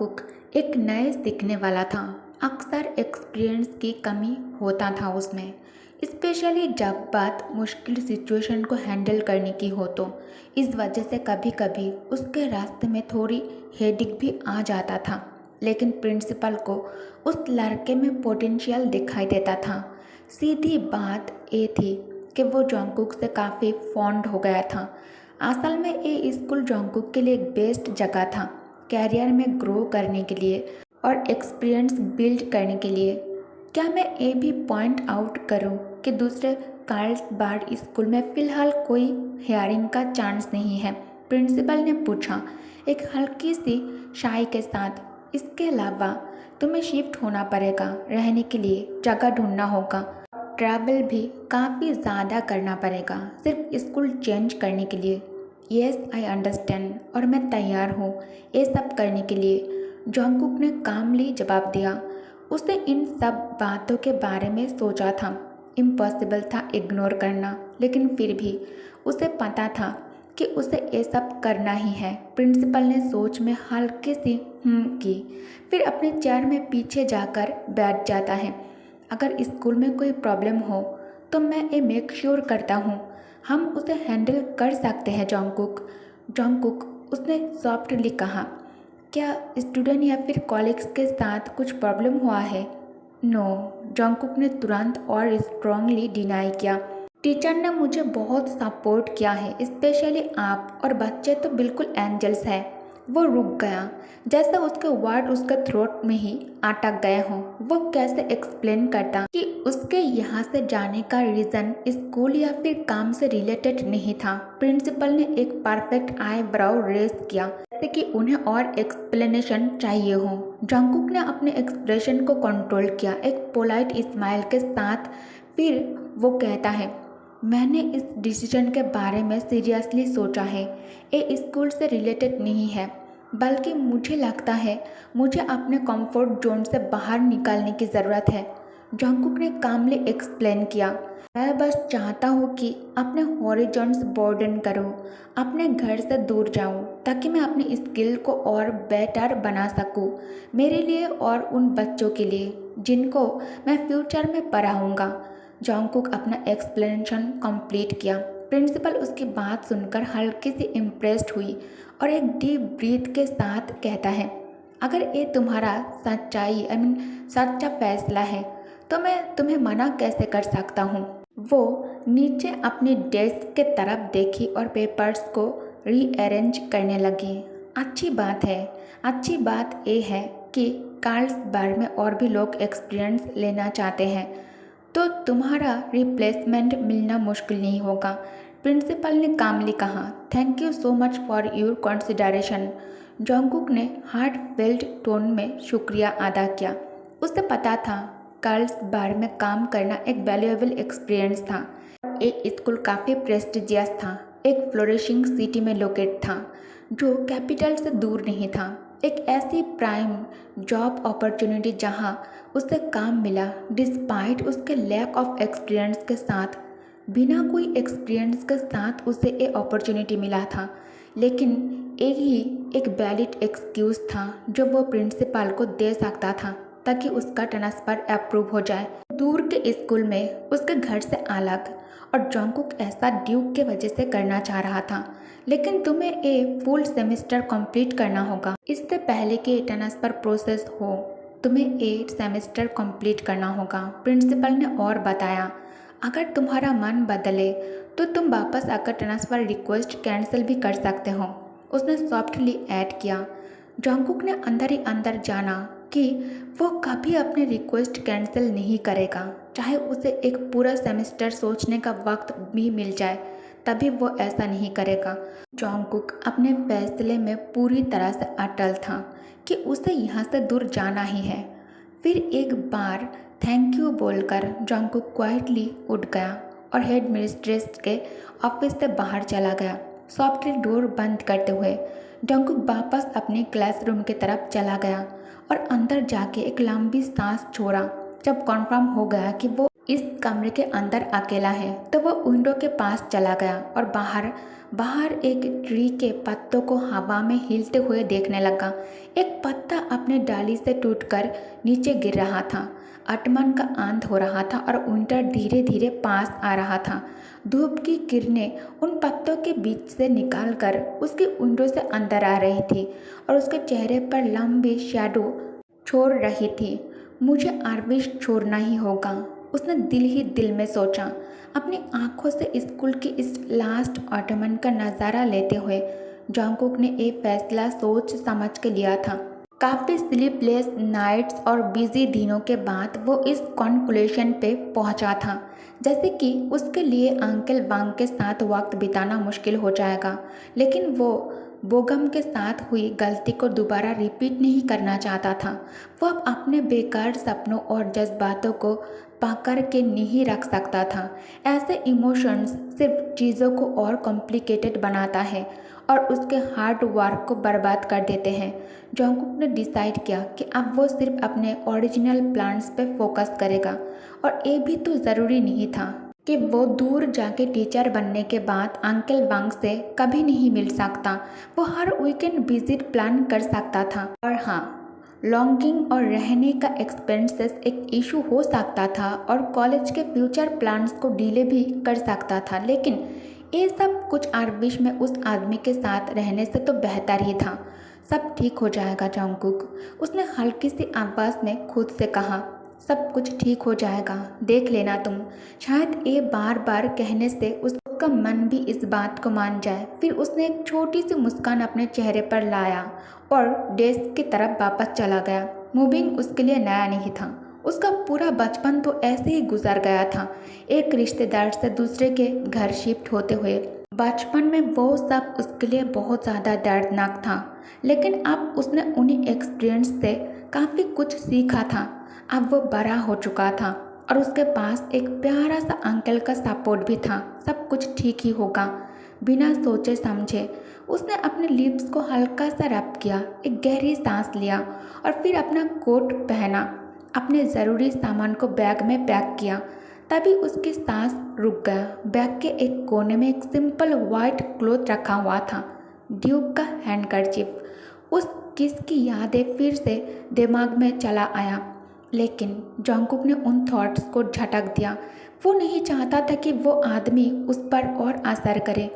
जॉन्गकुक एक नए सीखने वाला था। अक्सर एक्सपीरियंस की कमी होता था उसमें, स्पेशली जब बात मुश्किल सिचुएशन को हैंडल करने की हो तो इस वजह से कभी कभी उसके रास्ते में थोड़ी हेडिक भी आ जाता था। लेकिन प्रिंसिपल को उस लड़के में पोटेंशियल दिखाई देता था। सीधी बात ये थी कि वो जॉन्गकुक से काफ़ी फॉन्ड हो गया था। असल में ये स्कूल जॉन्गकुक के लिए एक बेस्ट जगह था, कैरियर में ग्रो करने के लिए और एक्सपीरियंस बिल्ड करने के लिए। क्या मैं ये भी पॉइंट आउट करूं कि दूसरे कार्ल्सबाड स्कूल में फ़िलहाल कोई हायरिंग का चांस नहीं है? प्रिंसिपल ने पूछा, एक हल्की सी शाई के साथ। इसके अलावा तुम्हें शिफ्ट होना पड़ेगा, रहने के लिए जगह ढूंढना होगा, ट्रैवल भी काफ़ी ज़्यादा करना पड़ेगा सिर्फ स्कूल चेंज करने के लिए। येस आई अंडरस्टैंड, और मैं तैयार हूँ ये सब करने के लिए, जॉन्गकुक ने कामली जवाब दिया। उसने इन सब बातों के बारे में सोचा था। इम्पॉसिबल था इग्नोर करना, लेकिन फिर भी उसे पता था कि उसे ये सब करना ही है। प्रिंसिपल ने सोच में हल्की सी की, फिर अपने चेयर में पीछे जाकर बैठ जाता है। अगर स्कूल में कोई प्रॉब्लम हो तो मैं ये मेक श्योर करता हूँ हम उसे हैंडल कर सकते हैं जॉन्गकुक, उसने सॉफ्टली कहा। क्या स्टूडेंट या फिर कॉलीग्स के साथ कुछ प्रॉब्लम हुआ है? नो, जॉन्गकुक ने तुरंत और स्ट्रांगली डिनाई किया। टीचर ने मुझे बहुत सपोर्ट किया है, स्पेशली आप, और बच्चे तो बिल्कुल एंजल्स हैं। वो रुक गया, जैसे उसके वर्ड उसके थ्रोट में ही अटक गए हों। वो कैसे एक्सप्लेन करता कि उसके यहाँ से जाने का रीज़न स्कूल या फिर काम से रिलेटेड नहीं था। प्रिंसिपल ने एक परफेक्ट आईब्राउ रेस किया, जैसे कि उन्हें और एक्सप्लेनेशन चाहिए हो। जॉन्गकुक ने अपने एक्सप्रेशन को कंट्रोल किया, एक पोलाइट स्माइल के साथ। फिर वो कहता है, मैंने इस डिसीजन के बारे में सीरियसली सोचा है। ये स्कूल से रिलेटेड नहीं है, बल्कि मुझे लगता है मुझे अपने कंफर्ट जोन से बाहर निकलने की ज़रूरत है। जॉन्गकुक ने कामली एक्सप्लेन किया, मैं बस चाहता हूँ कि अपने हॉरिजॉन्स बॉर्डन करूँ, अपने घर से दूर जाऊँ, ताकि मैं अपनी स्किल को और बेटर बना सकूँ, मेरे लिए और उन बच्चों के लिए जिनको मैं फ्यूचर में पढ़ाऊँगा। जॉन्गकुक अपना एक्सप्लेनेशन कंप्लीट किया। प्रिंसिपल उसकी बात सुनकर हल्की सी इम्प्रेस्ड हुई और एक डीप ब्रीथ के साथ कहता है, अगर ये तुम्हारा सच्चा फैसला है तो मैं तुम्हें मना कैसे कर सकता हूँ। वो नीचे अपनी डेस्क के तरफ देखी और पेपर्स को रीअरेंज करने लगी। अच्छी बात ये है कि कार्ल्सबाड में और भी लोग एक्सपीरियंस लेना चाहते हैं, तो तुम्हारा रिप्लेसमेंट मिलना मुश्किल नहीं होगा। प्रिंसिपल ने कामली कहा, thank you so much for your consideration. Jungkook ने हार्टफेल्ट टोन में शुक्रिया अदा किया। उसे पता था कार्ल्सबाड में काम करना एक वैल्यूएबल एक्सपीरियंस था। एक स्कूल काफ़ी प्रेस्टिजियस था, एक फ्लोरिशिंग सिटी में लोकेट था जो कैपिटल से दूर नहीं था। एक ऐसी प्राइम जॉब अपॉर्चुनिटी जहां उसे काम मिला डिस्पाइट उसके लैक ऑफ एक्सपीरियंस के साथ। बिना कोई एक्सपीरियंस के साथ उसे ये अपॉर्चुनिटी मिला था, लेकिन यही एक वैलिड एक्सक्यूज़ था जो वो प्रिंसिपल को दे सकता था ताकि उसका ट्रांसफ़र अप्रूव हो जाए। दूर के स्कूल में उसके घर से अलग, और जॉन्गकुक ऐसा ड्यूक के वजह से करना चाह रहा था। लेकिन तुम्हें ये फुल सेमेस्टर कंप्लीट करना होगा। इससे पहले कि ट्रांसफ़र प्रोसेस हो तुम्हें 8 सेमेस्टर कंप्लीट करना होगा, प्रिंसिपल ने और बताया। अगर तुम्हारा मन बदले तो तुम वापस आकर ट्रांसफ़र रिक्वेस्ट कैंसिल भी कर सकते हो, उसने सॉफ्टली ऐड किया। जॉन्गकुक ने अंदर ही अंदर जाना कि वो कभी अपनी रिक्वेस्ट कैंसिल नहीं करेगा, चाहे उसे एक पूरा सेमेस्टर सोचने का वक्त भी मिल जाए, तभी वो ऐसा नहीं करेगा। जॉन्गकुक अपने फैसले में पूरी तरह से अटल था कि उसे यहाँ से दूर जाना ही है। फिर एक बार थैंक यू बोलकर जॉन्गकुक क्वाइटली उठ गया और हेड मिस्ट्रेस के ऑफिस से बाहर चला गया। सॉफ्टली डोर बंद करते हुए जॉन्गकुक वापस अपने क्लासरूम की तरफ चला गया और अंदर जाके एक लंबी सांस छोड़ा। जब कन्फर्म हो गया कि वो इस कमरे के अंदर अकेला है तो वो विंडो के पास चला गया और बाहर बाहर एक ट्री के पत्तों को हवा में हिलते हुए देखने लगा। एक पत्ता अपने डाली से टूटकर नीचे गिर रहा था। आसमान का अंत हो रहा था और विंटर धीरे धीरे पास आ रहा था। धूप की किरणें उन पत्तों के बीच से निकालकर उसकी विंडो से अंदर आ रही थी और उसके चेहरे पर लंबी शैडो छोड़ रही थी। मुझे आर्विश छोड़ना ही होगा, उसने दिल ही दिल में सोचा। अपनी आंखों से स्कूल की इस लास्ट ऑटमन का नज़ारा लेते हुए जॉन्गकुक ने एक फैसला सोच समझ के लिया था। काफ़ी स्लीपलेस नाइट्स और बिजी दिनों के बाद वो इस कॉन्क्लूजन पे पहुंचा था, जैसे कि उसके लिए अंकल वांग के साथ वक्त बिताना मुश्किल हो जाएगा, लेकिन वो बोगम के साथ हुई गलती को दोबारा रिपीट नहीं करना चाहता था। वो अब अपने बेकार सपनों और जज्बातों को पकड़ के नहीं रख सकता था। ऐसे इमोशंस सिर्फ चीज़ों को और कॉम्प्लिकेटेड बनाता है और उसके हार्ड वर्क को बर्बाद कर देते हैं। जॉन्गकुक ने डिसाइड किया कि अब वो सिर्फ अपने ओरिजिनल प्लान्स पे फोकस करेगा और ये भी तो ज़रूरी नहीं था कि वो दूर जाके टीचर बनने के बाद अंकल वांग से कभी नहीं मिल सकता। वो हर वीकेंड विजिट प्लान कर सकता था। और हाँ, लॉन्गिंग और रहने का एक्सपेंसेस एक इशू हो सकता था और कॉलेज के फ्यूचर प्लान्स को डिले भी कर सकता था, लेकिन ये सब कुछ आर्विश में उस आदमी के साथ रहने से तो बेहतर ही था। सब ठीक हो जाएगा जॉन्गकुक, उसने हल्की सी आवाज़ में खुद से कहा। सब कुछ ठीक हो जाएगा, देख लेना तुम। शायद ये बार बार कहने से उसका मन भी इस बात को मान जाए। फिर उसने एक छोटी सी मुस्कान अपने चेहरे पर लाया और डेस्क की तरफ वापस चला गया। मूविंग उसके लिए नया नहीं था। उसका पूरा बचपन तो ऐसे ही गुजर गया था, एक रिश्तेदार से दूसरे के घर शिफ्ट होते हुए। बचपन में वो सब उसके लिए बहुत ज़्यादा दर्दनाक था, लेकिन अब उसने उन्हीं एक्सपीरियंस से काफ़ी कुछ सीखा था। अब वो बड़ा हो चुका था और उसके पास एक प्यारा सा अंकल का सपोर्ट भी था। सब कुछ ठीक ही होगा। बिना सोचे समझे उसने अपने लिप्स को हल्का सा रब किया, एक गहरी सांस लिया और फिर अपना कोट पहना। अपने ज़रूरी सामान को बैग में पैक किया। तभी उसकी सांस रुक गया। बैग के एक कोने में एक सिंपल वाइट क्लॉथ रखा हुआ था, ड्यूक का हैंडकरचिप। उस किस की यादें फिर से दिमाग में चला आया, लेकिन जॉन्गकुक ने उन थॉट्स को झटक दिया। वो नहीं चाहता था कि वो आदमी उस पर और असर करे,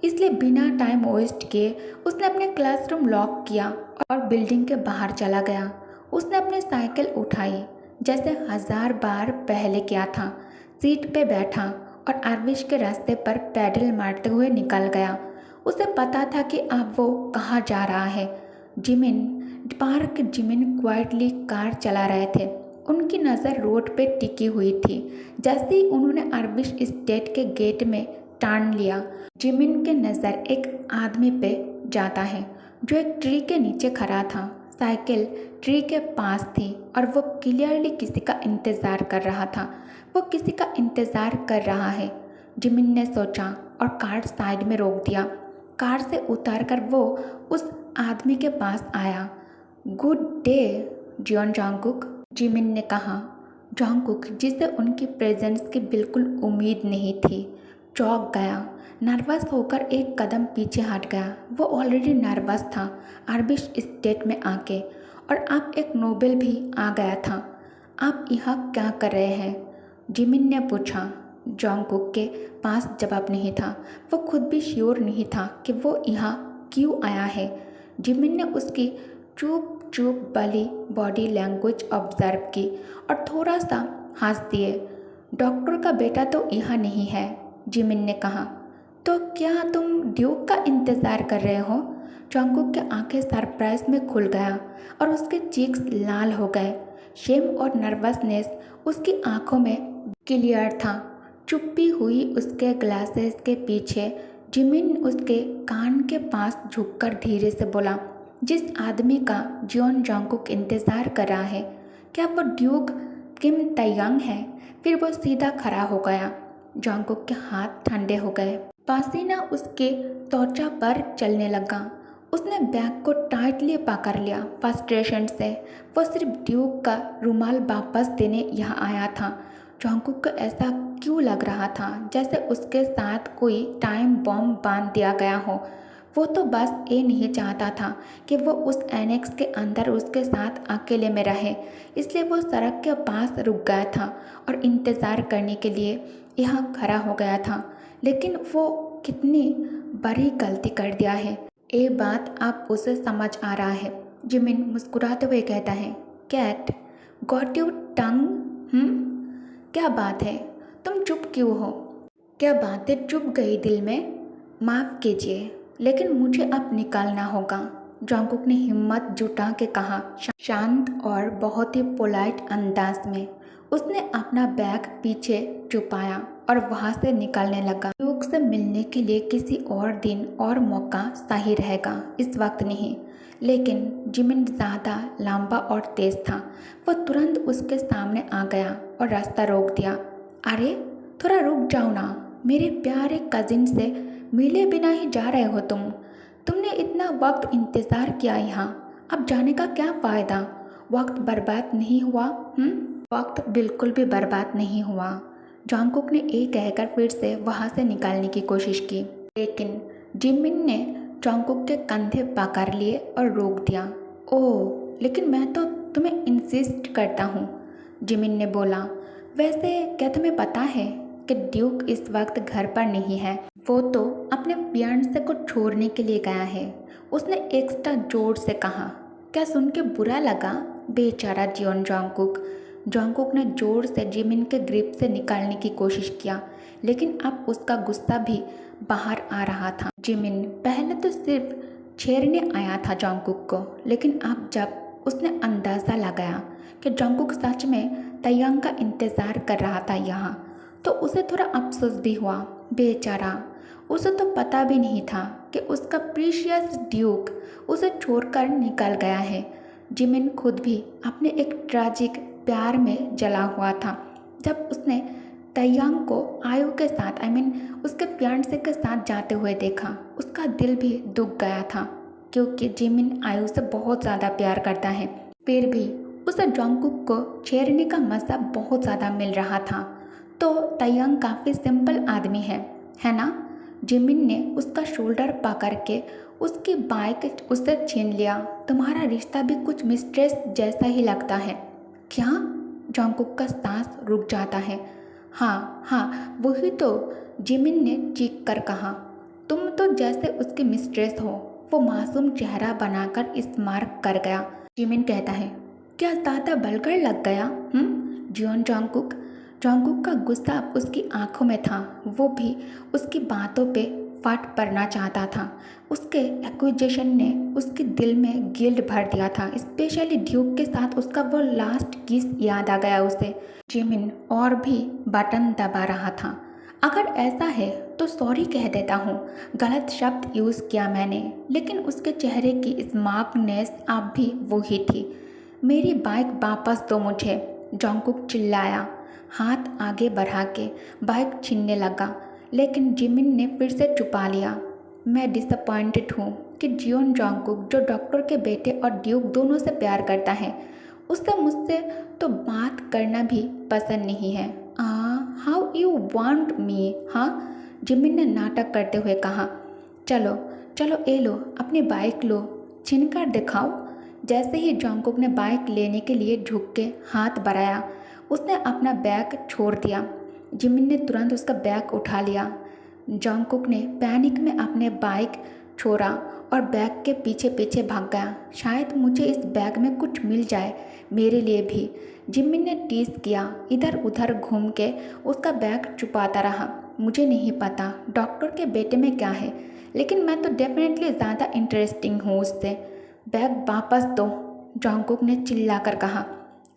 इसलिए बिना टाइम वेस्ट किए उसने अपने क्लासरूम लॉक किया और बिल्डिंग के बाहर चला गया। उसने अपनी साइकिल उठाई, जैसे 1000 बार पहले किया था, सीट पे बैठा और आर्विश के रास्ते पर पैडल मारते हुए निकल गया। उसे पता था कि अब वो कहाँ जा रहा है। Jimin park Jimin quietly car चला रहे थे। उनकी नज़र रोड पे टिकी हुई थी। जैसे ही उन्होंने आर्विश एस्टेट के गेट में टर्न लिया, जिमिन की नज़र एक आदमी पे जाता है जो एक ट्री के नीचे खड़ा था। साइकिल ट्री के पास थी और वो क्लियरली किसी का इंतज़ार कर रहा था। वो किसी का इंतज़ार कर रहा है, जिमिन ने सोचा और कार साइड में रोक दिया। कार से उतरकर वो उस आदमी के पास आया। गुड डे जियोन जॉन्गकुक, जिमिन ने कहा। जॉन्गकुक, जिसे उनकी प्रेजेंस की बिल्कुल उम्मीद नहीं थी, चौंक गया। नर्वस होकर एक कदम पीछे हट गया। वो ऑलरेडी नर्वस था आर्विश स्टेट में आके, और अब एक नोबेल भी आ गया था। आप यहाँ क्या कर रहे हैं? जिमिन ने पूछा। जॉन्गकुक के पास जवाब नहीं था। वो खुद भी श्योर नहीं था कि वो यहाँ क्यों आया है। जिमिन ने उसकी चुप चुप वाली बॉडी लैंग्वेज ऑब्जर्व की और थोड़ा सा हंस दिए। डॉक्टर का बेटा तो यहाँ नहीं है, जिमिन ने कहा। तो क्या तुम ड्यूक का इंतज़ार कर रहे हो? जॉन्गकुक की आंखें सरप्राइज में खुल गया और उसके चीक्स लाल हो गए। शेम और नर्वसनेस उसकी आंखों में क्लियर था। चुप्पी हुई उसके ग्लासेस के पीछे जिमिन उसके कान के पास झुककर धीरे से बोला, जिस आदमी का जियोन जॉन्गकुक इंतज़ार कर रहा है, क्या वो ड्यूक किम तायंग है? फिर वो सीधा खड़ा हो गया। जॉन्गकुक के हाथ ठंडे हो गए, पसीना उसके त्वचा पर चलने लगा। उसने बैग को टाइटली पकड़ लिया फ्रस्ट्रेशन से। वो सिर्फ ड्यूक का रुमाल वापस देने यहाँ आया था। जॉन्गकुक को ऐसा क्यों लग रहा था जैसे उसके साथ कोई टाइम बॉम्ब बांध दिया गया हो। वो तो बस ये नहीं चाहता था कि वो उस एनेक्स के अंदर उसके साथ अकेले में रहे, इसलिए वो सड़क के पास रुक गया था और इंतज़ार करने के लिए यहाँ खड़ा हो गया था। लेकिन वो कितनी बड़ी गलती कर दिया है, ये बात अब उसे समझ आ रहा है। जिमिन मुस्कुराते हुए कहता है, कैट गॉट यू टंग? क्या बात है, तुम चुप क्यों हो? क्या बातें चुप गई दिल में? माफ़ कीजिए, लेकिन मुझे अब निकालना होगा, जॉन्गकुक ने हिम्मत जुटा के कहा, शांत और बहुत ही पोलाइट अंदाज में। उसने अपना बैग पीछे छुपाया और वहाँ से निकलने लगा। ड्यूक से मिलने के लिए किसी और दिन और मौका सही रहेगा, इस वक्त नहीं। लेकिन जिमिन ज़्यादा लंबा और तेज था। वो तुरंत उसके सामने आ गया और रास्ता रोक दिया। अरे थोड़ा रुक जाओ ना, मेरे प्यारे कजिन से मिले बिना ही जा रहे हो तुमने इतना वक्त इंतज़ार किया यहाँ, अब जाने का क्या फ़ायदा? वक्त बर्बाद नहीं हुआ? वक्त बिल्कुल भी बर्बाद नहीं हुआ। जॉन्गकुक ने ये कहकर फिर से वहाँ से निकालने की कोशिश की, लेकिन जिमिन ने जॉन्गकुक के कंधे पकड़ लिए और रोक दिया। ओह, लेकिन मैं तो तुम्हें इंसिस्ट करता हूँ, जिमिन ने बोला। वैसे क्या तुम्हें पता है कि ड्यूक इस वक्त घर पर नहीं है? वो तो अपने फियांसे को छोड़ने के लिए गया है, उसने एक्स्ट्रा जोर से कहा। क्या सुन के बुरा लगा? बेचारा जॉन्गकुक ने जोर से जिमिन के ग्रिप से निकालने की कोशिश किया, लेकिन अब उसका गुस्सा भी बाहर आ रहा था। जिमिन पहले तो सिर्फ छेड़ने आया था जॉन्गकुक को, लेकिन अब जब उसने अंदाज़ा लगाया कि जॉन्गकुक सच में तैयांग का इंतज़ार कर रहा था यहाँ, तो उसे थोड़ा अफसोस भी हुआ। बेचारा, उसे तो पता भी नहीं था कि उसका प्रीशियस ड्यूक उसे छोड़कर निकल गया है। जिमिन खुद भी अपने एक ट्रैजिक प्यार में जला हुआ था। जब उसने तैयांग को आयु के साथ उसके फियांसे के साथ जाते हुए देखा, उसका दिल भी दुख गया था, क्योंकि जिमिन आयु से बहुत ज़्यादा प्यार करता है। फिर भी उसे जॉन्गकुक को छेड़ने का मज़ा बहुत ज़्यादा मिल रहा था। तो तैयांग काफ़ी सिंपल आदमी है ना? जिमिन ने उसका शोल्डर पकड़ के उसकी बाइक उससे छीन लिया। तुम्हारा रिश्ता भी कुछ मिस्ट्रेस जैसा ही लगता है। क्या? जॉन्गकुक का सांस रुक जाता है। हाँ वही तो, जिमिन ने चीख कर कहा। तुम तो जैसे उसकी मिस्ट्रेस हो। वो मासूम चेहरा बनाकर स्मार्क कर गया। जिमिन कहता है, क्या ज़्यादा बलकर लग गया? जॉन्गकुक का गुस्सा उसकी आंखों में था। वो भी उसकी बातों पे फट पड़ना चाहता था। उसके एक्यूजेशन ने उसके दिल में गिल्ट भर दिया था। स्पेशली ड्यूक के साथ उसका वो लास्ट किस याद आ गया उसे। जिमिन और भी बटन दबा रहा था। अगर ऐसा है तो सॉरी कह देता हूँ, गलत शब्द यूज़ किया मैंने। लेकिन उसके चेहरे की स्मार्टनेस अब भी वही थी। मेरी बाइक वापस दो मुझे, जॉन्गकुक चिल्लाया, हाथ आगे बढ़ा के बाइक छीनने लगा। लेकिन जिमिन ने फिर से छुपा लिया। मैं डिसअपॉइंटेड हूँ कि जॉन्गकुक, जो डॉक्टर के बेटे और ड्यूक दोनों से प्यार करता है, उससे मुझसे तो बात करना भी पसंद नहीं है। How you want me? हाँ, जिमिन ने नाटक करते हुए कहा। चलो ये लो, अपनी बाइक लो, छीन कर दिखाओ। जैसे ही जॉन्गकुक ने बाइक लेने के लिए झुक के हाथ बढ़ाया, उसने अपना बैग छोड़ दिया। जिमिन ने तुरंत उसका बैग उठा लिया। जॉन्गकुक ने पैनिक में अपने बाइक छोड़ा और बैग के पीछे पीछे भाग गया। शायद मुझे इस बैग में कुछ मिल जाए, मेरे लिए भी, जिमिन ने टीस किया। इधर उधर घूम के उसका बैग छुपाता रहा। मुझे नहीं पता डॉक्टर के बेटे में क्या है, लेकिन मैं तो डेफिनेटली ज़्यादा इंटरेस्टिंग हूँ उससे। बैग वापस दो, जॉन्गकुक ने चिल्लाकर कहा।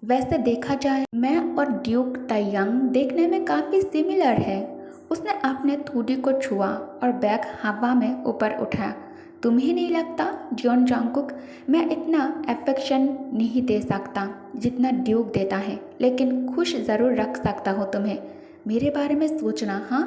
वैसे देखा जाए मैं और ड्यूक तैयांग देखने में काफ़ी सिमिलर है। उसने अपने थूडी को छुआ और बैग हवा में ऊपर उठाया। तुम्हें नहीं लगता जॉन्गकुक, मैं इतना अफेक्शन नहीं दे सकता जितना ड्यूक देता है, लेकिन खुश ज़रूर रख सकता हो तुम्हें। मेरे बारे में सोचना। हाँ,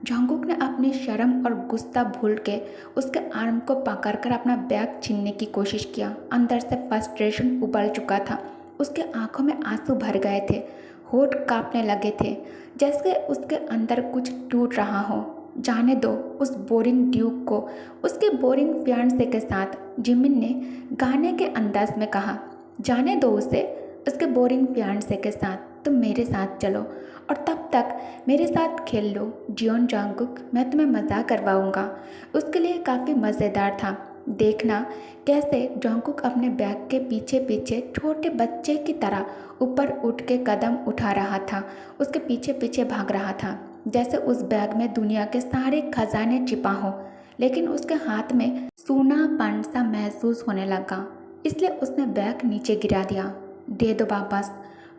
जॉन्गकुक ने अपनी शर्म और गुस्सा भूल के उसके आर्म को पकड़कर अपना बैग छीनने की कोशिश किया। अंदर से फ्रस्ट्रेशन उबल चुका था। उसके आंखों में आंसू भर गए थे। होठ कांपने लगे थे, जैसे उसके अंदर कुछ टूट रहा हो। जाने दो उस बोरिंग ड्यूक को उसके बोरिंग फियांसे के साथ, जिमिन ने गाने के अंदाज में कहा। जाने दो उसे उसके बोरिंग फियांसे के साथ, तुम मेरे साथ चलो और तब तक मेरे साथ खेल लो जियोन जंगकुक, मैं तुम्हें मज़ा करवाऊंगा। उसके लिए काफ़ी मज़ेदार था देखना कैसे जंगकुक अपने बैग के पीछे पीछे छोटे बच्चे की तरह ऊपर उठ के कदम उठा रहा था, उसके पीछे पीछे भाग रहा था, जैसे उस बैग में दुनिया के सारे खजाने छिपा हो। लेकिन उसके हाथ में सूनापन सा महसूस होने लगा, इसलिए उसने बैग नीचे गिरा दिया। दे दो वापस।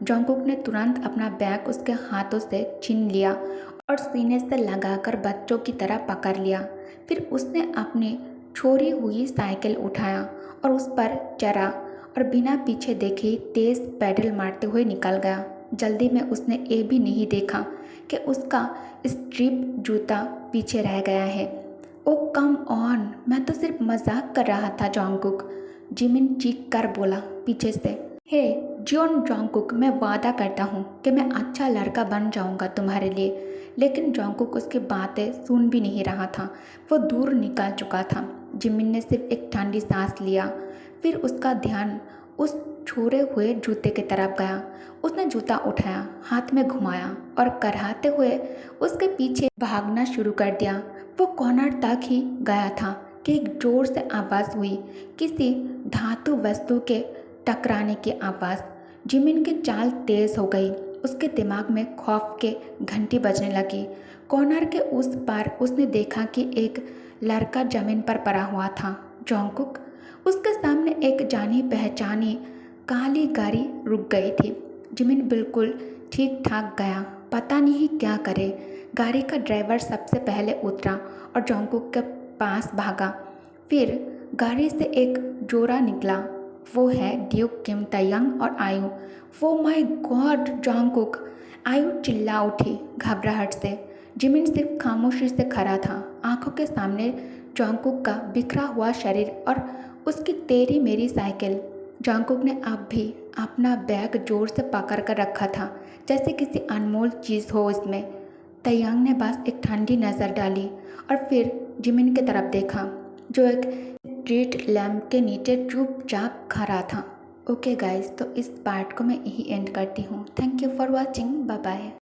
जंगकुक ने तुरंत अपना बैग उसके हाथों से छीन लिया और सीने से लगाकर बच्चों की तरह पकड़ लिया। फिर उसने अपनी छोड़ी हुई साइकिल उठाया और उस पर चढ़ा और बिना पीछे देखे तेज पैडल मारते हुए निकल गया। जल्दी में उसने ये भी नहीं देखा कि उसका स्ट्रिप जूता पीछे रह गया है। ओ कम ऑन, मैं तो सिर्फ मजाक कर रहा था जंगकुक, जिमिन चीख कर बोला पीछे से। हे जियोन जंगकुक, मैं वादा करता हूँ कि मैं अच्छा लड़का बन जाऊँगा तुम्हारे लिए। लेकिन जंगकुक उसकी बातें सुन भी नहीं रहा था, वो दूर निकल चुका था। जिमिन ने सिर्फ एक ठंडी सांस लिया, फिर उसका ध्यान उस छोड़े हुए जूते की तरफ गया। उसने जूता उठाया, हाथ में घुमाया और कराहते हुए उसके पीछे भागना शुरू कर दिया। वो कॉर्नर तक ही गया था कि एक जोर से आवाज़ हुई, किसी धातु वस्तु के टकराने की आवाज़। जिमिन की चाल तेज हो गई, उसके दिमाग में खौफ के घंटी बजने लगी। कॉर्नर के उस पार उसने देखा कि एक लड़का जमीन पर पड़ा हुआ था। जंगकुक। उसके सामने एक जानी पहचानी काली गाड़ी रुक गई थी। जिमिन बिल्कुल ठीक ठाक गया, पता नहीं क्या करे। गाड़ी का ड्राइवर सबसे पहले उतरा और जंगकुक के पास भागा। फिर गाड़ी से एक जोड़ा निकला, वो है ड्यूक किम तयंग और आयु। वो माय गॉड जंगकुक, आयु चिल्ला उठी घबराहट से। जिमिन सिर्फ खामोशी से खड़ा था, आंखों के सामने जंगकुक का बिखरा हुआ शरीर और उसकी तेरी मेरी साइकिल। जंगकुक ने अब भी अपना बैग जोर से पकड़ कर रखा था, जैसे किसी अनमोल चीज़ हो इसमें। तयंग ने बस एक ठंडी नज़र डाली और फिर जिमिन की तरफ देखा, जो एक स्ट्रीट लैम्प के नीचे चुपचाप खड़ा था। ओके गाइस, तो इस पार्ट को मैं यही एंड करती हूँ। Thank you for watching, bye bye.